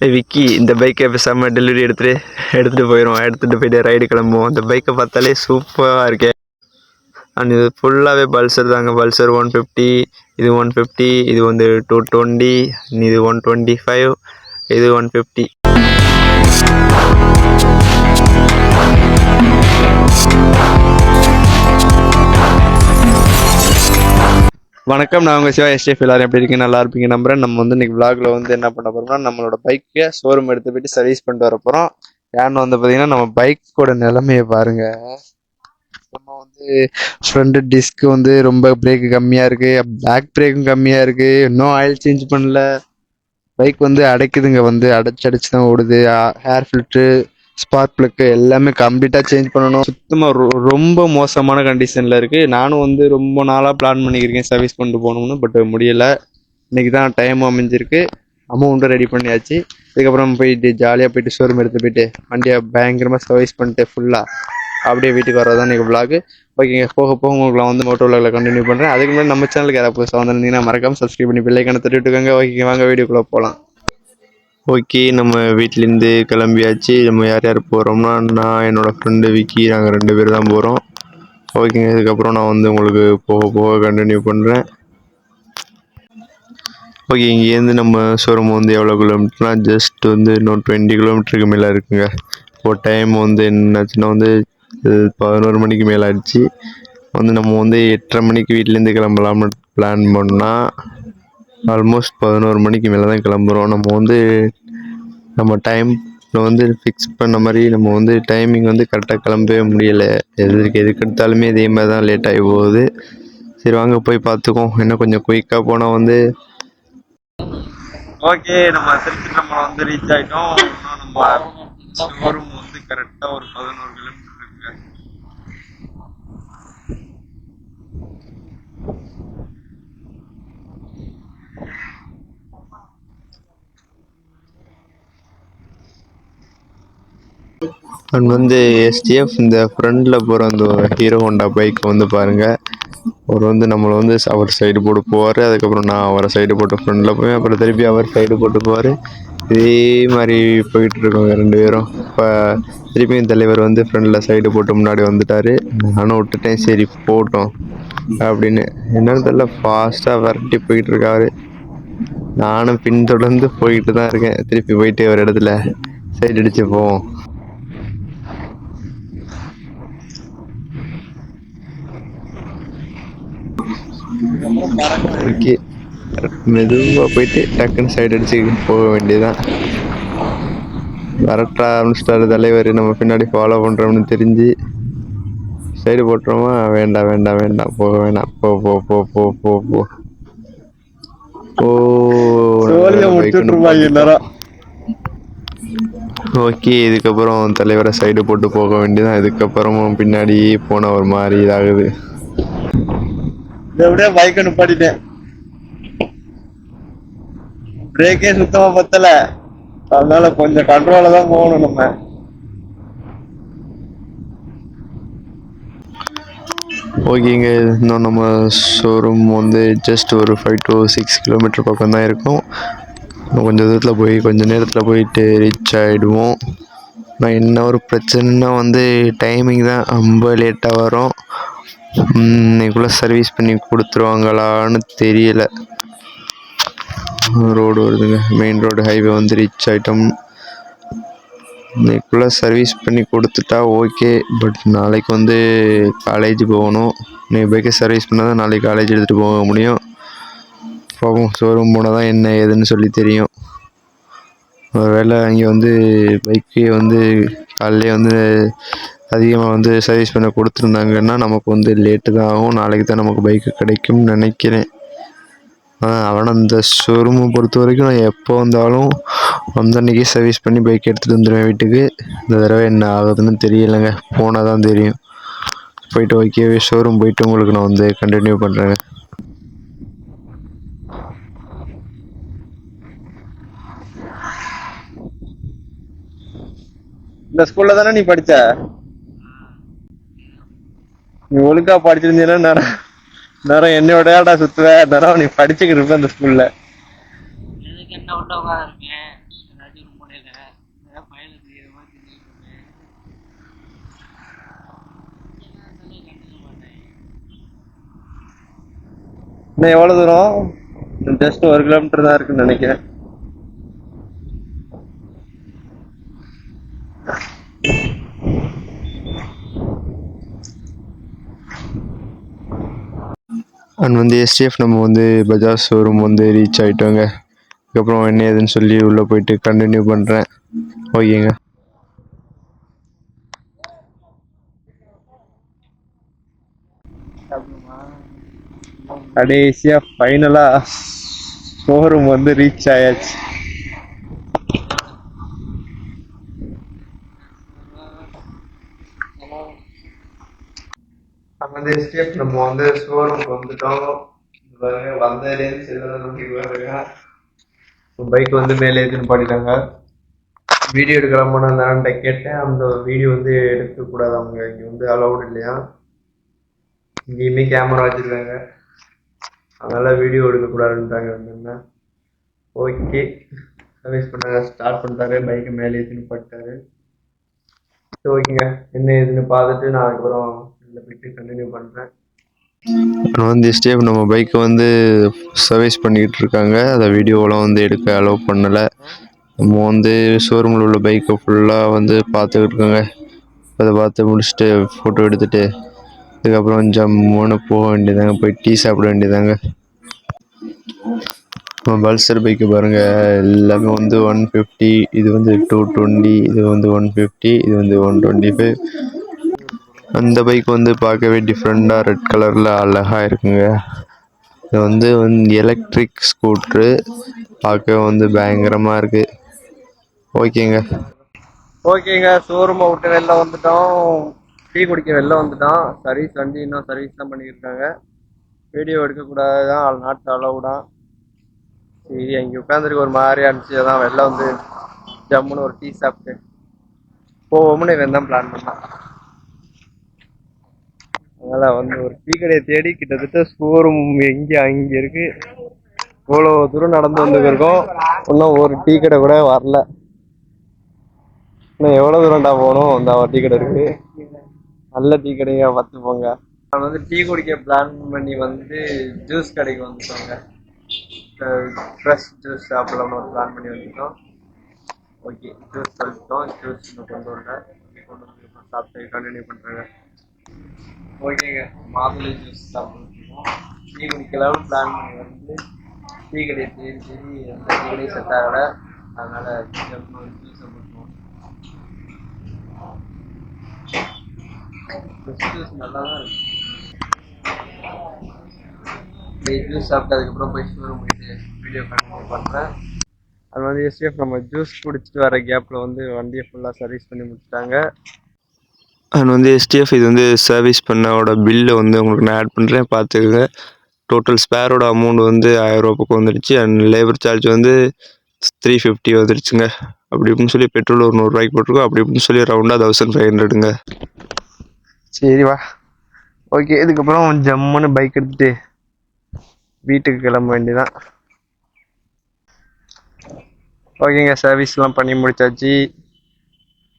விக்கி இந்த பைக்கை பேசாம டெலிவரி எடுத்துட்டு போயிடும். எடுத்துட்டு போயிட்டு ரைடு கிளம்புவோம். அந்த பைக்கை பார்த்தாலே சூப்பராக இருக்கே. அண்ட் இது ஃபுல்லாகவே பல்சர் தாங்க. பல்சர் 150, இது 150, இது வந்து 220, இது 125, இது 150. வணக்கம், நான் உங்கள் சிவா எஸ்டிஎஃப். எல்லாரும் எப்படி இருக்கீங்க? நல்லா இருப்பீங்க நம்புறேன். நம்ம வந்து இன்னைக்கு விளாக்ல வந்து என்ன பண்ண போறோம்னா, நம்மளோட பைக்கை ஷோரூம் எடுத்து போயிட்டு சர்வீஸ் பண்ணிட்டு வர போறோம். ஏன்னு வந்து பார்த்தீங்கன்னா, நம்ம பைக்கோட நிலைமையை பாருங்க. நம்ம வந்து ஃப்ரண்ட் டிஸ்க் வந்து ரொம்ப பிரேக் கம்மியா இருக்கு, பேக் பிரேக்கும் கம்மியா இருக்கு, இன்னும் ஆயில் சேஞ்ச் பண்ணல. பைக் வந்து அடைக்குதுங்க, வந்து அடைச்சு தான் ஓடுது. ஹேர் ஃபில்ட்ரு, ஸ்பார்க் பிளக்கு எல்லாமே கம்ப்ளீட்டாக சேஞ்ச் பண்ணணும். சுத்தமாக ரொம்ப மோசமான கண்டிஷனில் இருக்குது. நானும் வந்து ரொம்ப நாளாக பிளான் பண்ணியிருக்கேன் சர்வீஸ் பண்ணிட்டு போகணும்னு, பட் முடியலை. இன்றைக்கி தான் டைம் அமைஞ்சிருக்கு. அமௌண்ட்டும் ரெடி பண்ணியாச்சு. இதுக்கப்புறம் போயிட்டு ஜாலியாக போயிட்டு ஷோரூம் எடுத்து போயிட்டு வண்டியை பயங்கரமாக சர்வீஸ் பண்ணிட்டு ஃபுல்லாக அப்படியே வீட்டுக்கு வர்றதான் இன்றைக்கி விளாகு. ஓகேங்க, போக போக உங்களுக்கு நான் வந்து மோட்டோ விளாகில் கண்டினியூ பண்ணுறேன். அதுக்கு முன்னாடி நம்ம சேனலுக்கு யாராவது புதுசாக வந்திருந்தீங்கன்னா மறக்காமல் சப்ஸ்கிரைப் பண்ணி பெல்லைக்கான தட்டிட்டுக்கோங்க. ஓகே, வாங்க வீடியோக்குள்ளே போகலாம். ஓகே, நம்ம வீட்டிலேருந்து கிளம்பியாச்சு. நம்ம யார் யார் போகிறோம்னா, நான், என்னோடய ஃப்ரெண்டு விக்கி, நாங்கள் 2 பேர் தான் போகிறோம். ஓகேங்க, இதுக்கப்புறம் நான் வந்து உங்களுக்கு போக போக கண்டினியூ பண்ணுறேன். ஓகே, இங்கேருந்து நம்ம ஷோரூம் வந்து எவ்வளோ கிலோமீட்டர்னா, ஜஸ்ட் வந்து இன்னும் 20 கிலோமீட்டருக்கு மேலே இருக்குங்க. இப்போ டைம் வந்து என்னாச்சுன்னா வந்து 11 மணிக்கு மேலே ஆயிடுச்சு. வந்து நம்ம வந்து 8:30 மணிக்கு வீட்டிலேருந்து கிளம்பலாம்னு பிளான் பண்ணால் ஆல்மோஸ்ட் 11 மணிக்கு மேலே தான் கிளம்புறோம். நம்ம டைமில் வந்து ஃபிக்ஸ் பண்ண மாதிரி நம்ம வந்து டைமிங் வந்து கரெக்டாக கிளம்பவே முடியலை. எதுக்கு எடுத்தாலுமே இதே மாதிரி தான் லேட் ஆகி போகுது. சரி, வாங்க போய் பார்த்துக்கோம். இன்னும் கொஞ்சம் குயிக்காக போனால் வந்து. ஓகே, நம்ம திருச்சிற்றம்பலம் வந்து ரீச் ஆகிட்டோம். இன்னும் நம்ம ஷோரூம் வந்து கரெக்டாக ஒரு 11 கிலோமீட்டர் இருக்குங்க. அண்ட் வந்து எஸ்டிஎஃப் இந்த ஃப்ரண்டில் போகிற அந்த ஹீரோ ஹோண்டா பைக்கை வந்து பாருங்கள். அவர் வந்து நம்மளை வந்து அவர் சைடு போட்டு போவார். அதுக்கப்புறம் நான் அவரை சைடு போட்டு ஃப்ரண்டில் போய் அப்புறம் திருப்பி அவர் சைடு போட்டு போவார். இதே மாதிரி போயிட்டுருக்கோங்க 2 பேரும். இப்போ திருப்பியும் தலைவர் வந்து ஃப்ரண்டில் சைடு போட்டு முன்னாடி வந்துட்டார். நானும் விட்டுட்டேன், சரி போட்டோம் அப்படின்னு. என்னன்னு தெரியல, ஃபாஸ்ட்டாக விரட்டி போயிட்டுருக்காரு. நானும் பின்தொடர்ந்து போயிட்டு தான் இருக்கேன். திருப்பி போயிட்டு ஒரு இடத்துல சைடு அடிச்சு போவோம். ஓகே, மெதுவாக போயிட்டு டக்குன்னு சைடு அடிச்சு போக வேண்டியதுதான். விரட்ட ஆரம்பிச்சிட்டாரு தலைவர். நம்ம பின்னாடி ஃபாலோ பண்ணுறோம்னு தெரிஞ்சு சைடு போட்டுருவோமா? வேண்டாம் வேண்டாம் வேண்டாம், போக வேணாம். போ போ போ போ போ போ ஓகே, இதுக்கப்புறம் தலைவரை சைடு போட்டு போக வேண்டியதான். இதுக்கப்புறமும் பின்னாடி போன ஒரு மாதிரி இதாகுது. எப்படியே பைக்கை நிப்பாட்டிட்டேன். பிரேக்கே சுத்தமா பத்தல, அதனால கொஞ்சம் கண்ட்ரோல தான் போகணும் நம்ம. ஓகேங்க, இன்னும் நம்ம ஷோரூம் வந்து ஜஸ்ட் ஒரு 5 to 6 கிலோமீட்டர் பக்கம் தான் இருக்கும். கொஞ்சம் தூரத்தில் போய் கொஞ்சம் நேரத்தில் போயிட்டு ரீச் ஆகிடுவோம். நான் என்ன ஒரு பிரச்சனைனா வந்து டைமிங் தான் ரொம்ப லேட்டாக வரும். இன்னைக்குள்ளே சர்வீஸ் பண்ணி கொடுத்துருவாங்களான்னு தெரியல. ரோடு வருதுங்க, மெயின் ரோடு, ஹைவே வந்து ரீச் ஆகிட்டோம். இன்னைக்குள்ளே சர்வீஸ் பண்ணி கொடுத்துட்டா ஓகே. பட் நாளைக்கு வந்து காலேஜ் போகணும். இன்னைக்கு பைக்கை சர்வீஸ் பண்ணால் தான் நாளைக்கு காலேஜ் எடுத்துகிட்டு போக முடியும். போகும், ஷோரூம் போனால் தான் என்ன ஏதுன்னு சொல்லி தெரியும். ஒருவேளை இங்கே வந்து பைக்கே வந்து காலையிலே வந்து அதிகமாக வந்து சர்வீஸ் பண்ண கொடுத்துருந்தாங்கன்னா நமக்கு வந்து லேட்டு தான் ஆகும். நாளைக்கு தான் நமக்கு பைக்கு கிடைக்கும்னு நினைக்கிறேன். ஆனால் இந்த ஷோரூமை பொறுத்த வரைக்கும் நான் எப்போ வந்தாலும் அந்த அன்றைக்கி சர்வீஸ் பண்ணி பைக் எடுத்துகிட்டு வந்துடுவேன் வீட்டுக்கு. இந்த தடவை என்ன ஆகுதுன்னு தெரியலைங்க, போனால் தான் தெரியும். போயிட்டு ஓகேவே ஷோரூம் போயிட்டு உங்களுக்கு நான் வந்து கண்டினியூ பண்ணுறேங்க. இந்த ஸ்கூல்ல தானே நீ படிச்ச? நீ ஒழுங்கா படிச்சிருந்தீங்கன்னா நேரம் என்னோடடா சுத்துவ. நேரம் நீ படிச்சுக்கிட்டு இருப்ப அந்த ஸ்கூல்ல. இன்னும் எவ்வளோ தூரம்? ஜஸ்ட் 1 கிலோமீட்டர் தான் இருக்குன்னு நினைக்கிறேன். அண்ட் வந்து எஸ்டிஎஃப் நம்ம வந்து பஜாஜ் ஷோரூம் வந்து ரீச் ஆகிட்டோங்க. அதுக்கப்புறம் என்ன ஏதுன்னு சொல்லி உள்ளே போயிட்டு கண்டினியூ பண்ணுறேன். ஓகேங்க. கடைசியாக ஃபைனலாக ஷோரூம் வந்து ரீச் ஆயாச்சு. நம்ம வந்து எஸ்டிஎஃப் நம்ம வந்து ஷோரூம்க்கு வந்துட்டோம். வந்ததுலேருந்து செல்லுன்னு நோக்கிட்டு வருங்க. பைக் வந்து மேலே ஏற்றின்னு பாடிட்டாங்க. வீடியோ எடுக்கலாமான்னு அந்த அண்ணன்ட்ட கேட்டேன். அந்த வீடியோ வந்து எடுக்கக்கூடாது, அவங்க இங்கே வந்து அலௌடு இல்லையா. இங்கேயுமே கேமரா வச்சுருக்காங்க, அதனால் வீடியோ எடுக்கக்கூடாதுன்றாங்க அந்த அண்ணன். ஓகே, சர்வீஸ் பண்ண ஸ்டார்ட் பண்ணிட்டாரு. பைக்கை மேலே ஏற்றின்னு பாட்டாரு. ஓகேங்க, என்ன ஏதுன்னு பார்த்துட்டு நான் அதுக்கப்புறம் இதில் போயிட்டு கண்டினியூ பண்ணுறேன். வந்து ஸ்டேப் நம்ம பைக்கை வந்து சர்வீஸ் பண்ணிக்கிட்டு இருக்காங்க. அதை வீடியோவெலாம் வந்து எடுக்க அலோவ் பண்ணலை. நம்ம வந்து ஷோரூமில் உள்ள பைக்கை ஃபுல்லாக வந்து பார்த்துக்கிட்டு இருக்கோங்க. அதை பார்த்து முடிச்சுட்டு ஃபோட்டோ எடுத்துகிட்டு அதுக்கப்புறம் ஜம்முன்னு போக வேண்டியதாங்க. போய் டீ சாப்பிட வேண்டியதாங்க. நம்ம பல்சர் பைக்கு பாருங்கள், எல்லாமே வந்து 150, இது வந்து 220, இது வந்து 150, இது வந்து 125. அந்த பைக் வந்து பார்க்கவே டிஃப்ரெண்ட்டாக ரெட் கலரில் அழகாக இருக்குங்க. இது வந்து எலக்ட்ரிக் ஸ்கூட்ரு, பார்க்க வந்து பயங்கரமாக இருக்குது. ஓகேங்க, ஷோரூமை விட்டு வெளில வந்துட்டோம். டீ குடிக்க வெளில வந்துட்டோம். சர்வீஸ் வண்டி இன்னும் சர்வீஸ் தான் பண்ணியிருக்காங்க. வீடியோ எடுக்கக்கூடாது தான், நாட்டு அளவுதான். சரி, அங்கே உட்காந்துருக்கு ஒரு மாதிரியா இருந்துச்சு. அதான் வெளில வந்து ஜம்முன்னு ஒரு டீ சாப்பிட்டு போவோம்னு இவன் தான் பிளான் பண்ணான். அதனால் வந்து ஒரு டீ கடையை தேடி கிட்டத்தட்ட ஷோரூம் எங்கே அங்கே இருக்கு, இவ்வளோ தூரம் நடந்து வந்துருக்கோம். இன்னும் ஒரு டீ கடை கூட வரல. இன்னும் எவ்வளோ தூரம்டா போகணும்? அந்த ஒரு டீ கடை இருக்கு, நல்ல டீ கடையா பார்த்து போங்க. நான் வந்து டீ குடிக்க பிளான் பண்ணி வந்து ஜூஸ் கடைக்கு வந்துட்டோங்க. ஃப்ரெஷ் ஜூஸ் சாப்பிடலாம்னு ஒரு பிளான் பண்ணி வந்துட்டோம். ஓகே, ஜூஸ் சொல்லிட்டோம். ஜூஸ் இன்னும் கொண்டு வரல, கொண்டு வந்து சாப்பிட்டு கண்டினியூ பண்ணுறாங்க. ஓகேங்க, மாதுளை ஜூஸ் சாப்பிட்டுருக்கோம். டீ குடிக்கலாம்னு பிளான் பண்ணி வந்து டீ கடையை தேடி எந்த டீ கடையும் செட் ஆகலை. அதனால் ஜூஸை போட்டுருவோம். ஜூஸ் நல்லா தான் இருக்கு. ஜூஸ் சாப்பிட்டு அதுக்கப்புறம் போய் ஷோரூம் போயிட்டு வீடியோ கண்டினியூ பண்ணுறேன். அது வந்து எஸ்டிஎஃப் நம்ம ஜூஸ் குடிச்சிட்டு வர கேப்பில் வந்து வண்டியை ஃபுல்லாக சர்வீஸ் பண்ணி முடிச்சிட்டாங்க. அது வந்து எஸ்டிஎஃப் இது வந்து சர்வீஸ் பண்ணோட பில்லு வந்து உங்களுக்கு நான் ஆட் பண்ணுறேன், பார்த்துக்கோங்க. டோட்டல் ஸ்பேரோட அமௌண்ட் வந்து 1000 ரூபா பக்கம் வந்துடுச்சு. அண்ட் லேபர் சார்ஜ் வந்து 350 வந்துடுச்சுங்க. அப்படி இப்படின்னு சொல்லி பெட்ரோல் ஒரு 100 ரூபாய்க்கு போட்டிருக்கோம். அப்படி இப்படின்னு சொல்லி ரவுண்டாக 1500ங்க. சரி வா, ஓகே. இதுக்கப்புறம் ஜம்முன்னு பைக் எடுத்துட்டு வீட்டுக்கு கிளம்ப வேண்டியதான். ஓகேங்க, சர்வீஸ்லாம் பண்ணி முடிச்சாச்சு.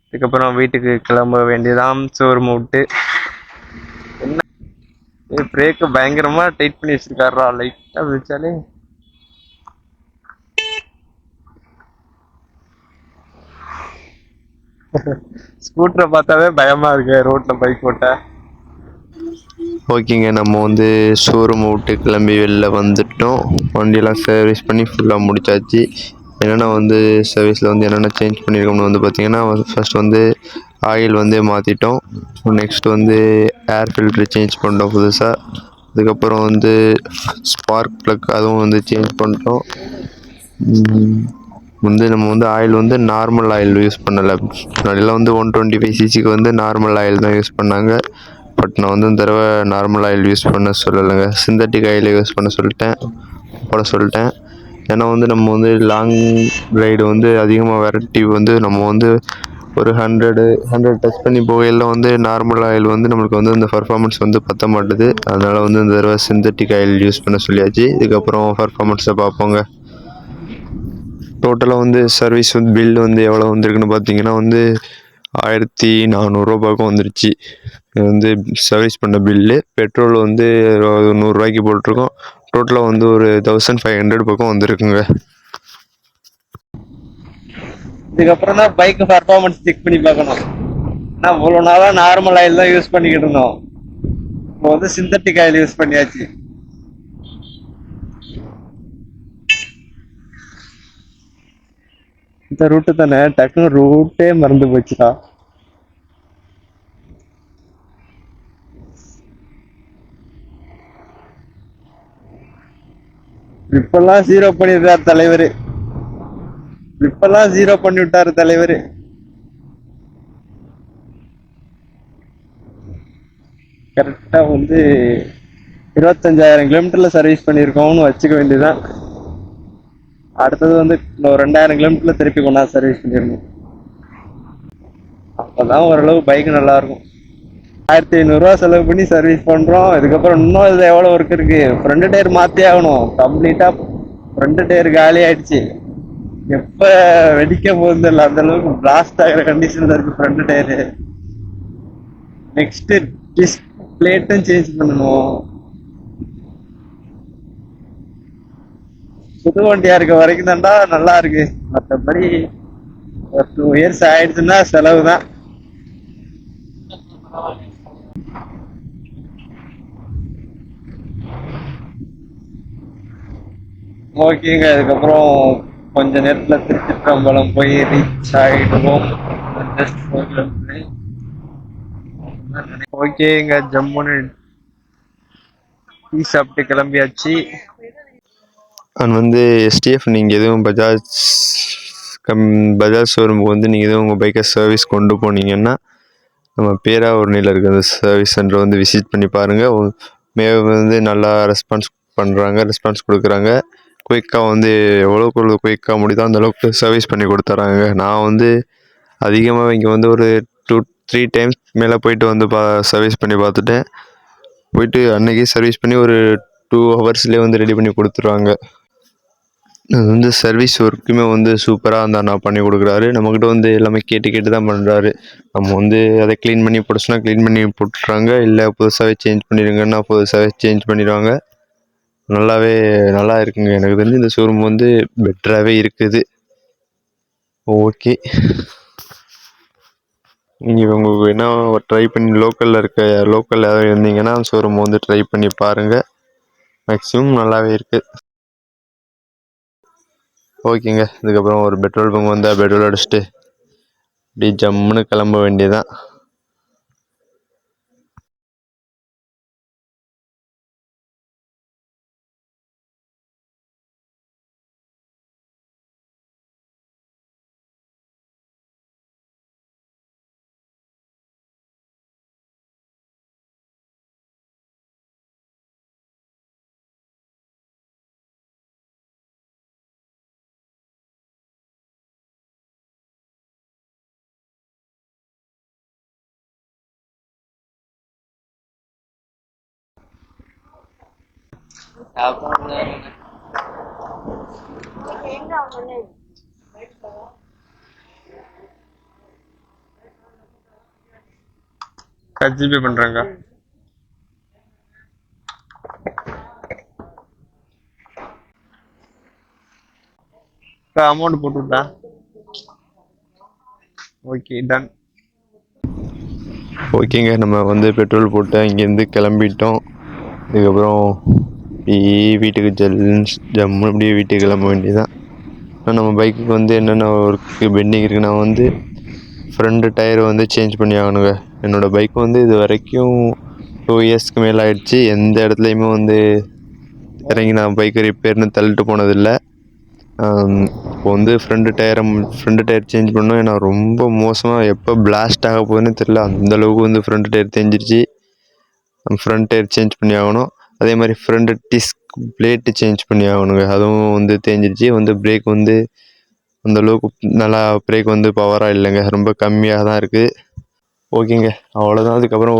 இதுக்கப்புறம் வீட்டுக்கு கிளம்ப வேண்டியதான் ஷோரூம் விட்டு. என்ன பிரேக்கு பயங்கரமா டைட் பண்ணி வச்சிருக்காரா, லைட்டா வச்சாலே. ஸ்கூட்டரை பார்த்தாவே பயமா இருக்கு ரோட்ல பைக் ஓட்ட. ஓகேங்க, நம்ம வந்து ஷோரூம் விட்டு கிளம்பி வெளில வந்துட்டோம். வண்டியெல்லாம் சர்வீஸ் பண்ணி ஃபுல்லாக முடிச்சாச்சு. என்னென்னா வந்து சர்வீஸில் வந்து என்னென்ன சேஞ்ச் பண்ணியிருக்கோம்னு வந்து பார்த்திங்கன்னா, ஃபர்ஸ்ட் வந்து ஆயில் வந்து மாற்றிட்டோம். நெக்ஸ்ட் வந்து ஏர் ஃபில்ட்ரு சேஞ்ச் பண்ணிட்டோம் புதுசாக. அதுக்கப்புறம் வந்து ஸ்பார்க் ப்ளக் அதுவும் வந்து சேஞ்ச் பண்ணிட்டோம். வந்து நம்ம வந்து ஆயில் வந்து நார்மல் ஆயில் யூஸ் பண்ணலை. முன்னாடிலாம் வந்து 125cc வந்து நார்மல் ஆயில் தான் யூஸ் பண்ணாங்க. பட் நான் வந்து இந்த தடவை நார்மல் ஆயில் யூஸ் பண்ண சொல்லலைங்க, சிந்தட்டிக் ஆயில் யூஸ் பண்ண சொல்லிட்டேன். ஏன்னா வந்து நம்ம வந்து லாங் ரைடு வந்து அதிகமாக வெரைட்டி வந்து நம்ம வந்து ஒரு 100 டச் பண்ணி போகையில் வந்து நார்மல் ஆயில் வந்து நம்மளுக்கு வந்து இந்த பர்ஃபார்மன்ஸ் வந்து பற்ற மாட்டுது. அதனால் வந்து இந்த தடவை சிந்தட்டிக் ஆயில் யூஸ் பண்ண சொல்லியாச்சு. இதுக்கப்புறம் பர்ஃபார்மன்ஸை பார்ப்போங்க. டோட்டலாக வந்து சர்வீஸ் வந்து பில் வந்து எவ்வளோ வந்திருக்குன்னு பார்த்தீங்கன்னா வந்து 1400 பக்கம் வந்துருச்சு. இது வந்து சர்வீஸ் பண்ண பில்லு. பெட்ரோல் வந்து 100 ரூபாய்க்கு போட்டிருக்கோம். டோட்டலாக வந்து ஒரு 1500 பக்கம் வந்துருக்குங்க. இதுக்கப்புறம் தான் பைக் பர்ஃபார்மன்ஸ் செக் பண்ணி பார்க்கணும். நான் இவ்வளோ நாளாக நார்மல் ஆயில் தான் யூஸ் பண்ணிக்கிட்டு இருந்தோம். இப்போ வந்து சிந்தட்டிக் ஆயில் யூஸ் பண்ணியாச்சு. இந்த ரூட்டு தானே, டக்குனு ரூட்டே மறந்து போச்சுடா. இப்பெல்லாம் ஜீரோ பண்ணிடுறார் தலைவர். இப்பெல்லாம் ஜீரோ பண்ணி விட்டாரு தலைவர். கரெக்டா வந்து 25,000 கிலோமீட்டர்ல சர்வீஸ் பண்ணியிருக்கோம்னு வச்சுக்க வேண்டியதுதான். அடுத்தது வந்து இன்னும் 2000 கிலோமீட்டர்ல திருப்பி கொண்டாந்து சர்வீஸ் பண்ணிடணும். அப்பதான் ஓரளவு பைக் நல்லா இருக்கும். 1500 ரூபா செலவு பண்ணி சர்வீஸ் பண்றோம். இதுக்கப்புறம் இன்னும் இதுல எவ்வளவு ஒர்க் இருக்கு. ஃப்ரண்ட் டயர் மாத்தி ஆகணும் கம்ப்ளீட்டா. ஃப்ரண்ட் டயர் காலி ஆயிடுச்சு. எப்ப வெடிக்க போகுது இல்லை, அந்த அளவுக்கு பிளாஸ்ட் ஆகிற கண்டிஷன்ல இருக்கு ஃப்ரண்ட் டயரு. நெக்ஸ்ட் டிஸ்க் பிளேட்டும் சேஞ்ச் பண்ணணும். புது வண்டியா இருக்க வரைக்கும் தான்டா நல்லா இருக்கு. மற்றபடி ஒரு 2 இயர்ஸ் ஆயிடுச்சுன்னா செலவு தான். ஓகேங்க, அதுக்கப்புறம் கொஞ்ச நேரத்துல திருச்சிற்றம்பலம் போய் ரீச் ஆகிடுவோம். ஓகேங்க, ஜம்முன்னு டீ சாப்பிட்டு கிளம்பியாச்சு. அண்ட் வந்து எஸ்டிஎஃப் நீங்கள் எதுவும் பஜாஜ் ஷோரூமுக்கு வந்து நீங்கள் எதுவும் உங்கள் பைக்கை சர்வீஸ் கொண்டு போனீங்கன்னா நம்ம பேராவூரணியில் இருக்க அந்த சர்வீஸ் சென்டரை வந்து விசிட் பண்ணி பாருங்கள். வந்து நல்லா ரெஸ்பான்ஸ் கொடுக்குறாங்க. குயிக்காக வந்து எவ்வளோக்கு குயிக்காக முடியுதோ அந்தளவுக்கு சர்வீஸ் பண்ணி கொடுத்துட்றாங்க. நான் வந்து அதிகமாக இங்கே வந்து ஒரு 2-3 டைம்ஸ் மேலே போயிட்டு வந்து சர்வீஸ் பண்ணி பார்த்துட்டேன். போயிட்டு அன்றைக்கே சர்வீஸ் பண்ணி ஒரு 2 ஹவர்ஸ்லேயே வந்து ரெடி பண்ணி கொடுத்துருவாங்க. அது வந்து சர்வீஸ் ஒர்க்குமே வந்து சூப்பராக அந்த அண்ணா பண்ணி கொடுக்குறாரு. நம்மக்கிட்ட வந்து எல்லாமே கேட்டு தான் பண்ணுறாரு. நம்ம வந்து அதை க்ளீன் பண்ணி போட்டுச்சுன்னா க்ளீன் பண்ணி போட்டுறாங்க, இல்லை புதுசாகவே சேஞ்ச் பண்ணிடுங்கன்னா புதுசாகவே சேஞ்ச் பண்ணிடுவாங்க. நல்லா இருக்குங்க. எனக்கு தெரிஞ்சு இந்த ஷோரூம் வந்து பெட்டராகவே இருக்குது. ஓகே, நீங்கள் உங்களுக்கு என்ன ட்ரை பண்ணி லோக்கலில் யாராவது இருந்தீங்கன்னா ஷோரூம் வந்து ட்ரை பண்ணி பாருங்கள். மேக்ஸிமம் நல்லாவே இருக்குது. ஓகேங்க, இதுக்கப்புறம் ஒரு பெட்ரோல் பங்க் வந்தால் பெட்ரோல் அடிச்சுட்டு இப்படி ஜம்முன்னு கிளம்ப வேண்டியதான். ஜிபே பண்றாங்க. அமௌண்ட் போட்டுவிட்டா. Okay, done. ஓகேங்க, நம்ம வந்து பெட்ரோல் போட்டு இங்கேருந்து கிளம்பிட்டோம். இதுக்கப்புறம் வீட்டுக்கு ஜம்மு அப்படியே வீட்டுக்கு கிளம்ப வேண்டியதான். நம்ம பைக்குக்கு வந்து என்னென்ன ஒர்க்கு பெண்டிங் இருக்குன்னா வந்து ஃப்ரண்ட் டயர் வந்து சேஞ்ச் பண்ணி ஆகணுங்க. என்னோடய பைக் வந்து இது வரைக்கும் 2 இயர்ஸ்க்கு மேலே ஆகிடுச்சு. எந்த இடத்துலையுமே வந்து இறங்கி நான் பைக்கை ரிப்பேர்னு தள்ளிட்டு போனதில்லை. இப்போ வந்து ஃப்ரண்ட் டயர் சேஞ்ச் பண்ணோம். ஏன்னா ரொம்ப மோசமாக எப்போ பிளாஸ்ட் ஆக போகுதுன்னு தெரியல, அந்தளவுக்கு வந்து ஃப்ரண்ட் டயர் தேஞ்சிருச்சு. ஃப்ரண்ட் டயர் சேஞ்ச் பண்ணி ஆகணும். அதே மாதிரி ஃப்ரண்ட் டிஸ்க் பிளேட்டு சேஞ்ச் பண்ணி ஆகணுங்க. அதுவும் வந்து தேஞ்சிருச்சு. வந்து பிரேக் வந்து அந்தளவுக்கு நல்லா பிரேக் வந்து பவராக இல்லைங்க, ரொம்ப கம்மியாக தான் இருக்குது. ஓகேங்க, அவ்வளோதான். அதுக்கப்புறம்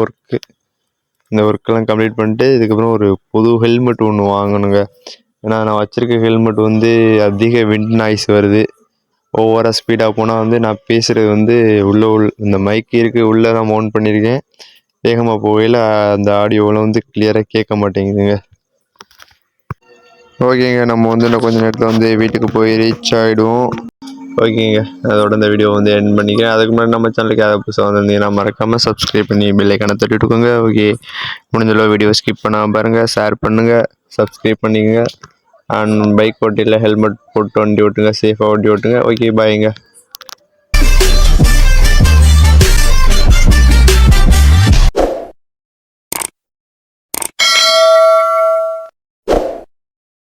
இந்த ஒர்க்கெல்லாம் கம்ப்ளீட் பண்ணிட்டு இதுக்கப்புறம் ஒரு புது ஹெல்மெட் ஒன்று வாங்கணுங்க. ஏன்னா நான் வச்சுருக்க ஹெல்மெட் வந்து அதிக விண்ட் நாய்ஸ் வருது. ஓவராக ஸ்பீடாக போனால் வந்து நான் பேசுகிறது வந்து இந்த மைக் இருக்குது உள்ளே தான் மவுண்ட் பண்ணியிருக்கேன். வேகமாக போகையில் அந்த ஆடியோவில் வந்து கிளியராக கேட்க மாட்டேங்குதுங்க. ஓகேங்க, நம்ம வந்து இன்னும் கொஞ்சம் நேரத்தில் வந்து வீட்டுக்கு போய் ரீச் ஆகிடுவோம். ஓகேங்க, அதோட இந்த வீடியோ வந்து எண்ட் பண்ணிக்கிறேன். அதுக்கு முன்னாடி நம்ம சேனலுக்கு யாராவது புதுசாக வந்திருந்தீங்கன்னா மறக்காமல் சப்ஸ்கிரைப் பண்ணி பெல்லைக்கான தட்டி விட்டுக்கோங்க. ஓகே, முடிஞ்சளவு வீடியோ ஸ்கிப் பண்ணாமல் பாருங்கள், ஷேர் பண்ணுங்கள், சப்ஸ்கிரைப் பண்ணிக்கோங்க. அண்ட் பைக் ஓட்டியில் ஹெல்மெட் போட்டு வண்டி ஓட்டுங்க, சேஃபாக வண்டி ஓட்டுங்க. ஓகே, பாய்ங்க.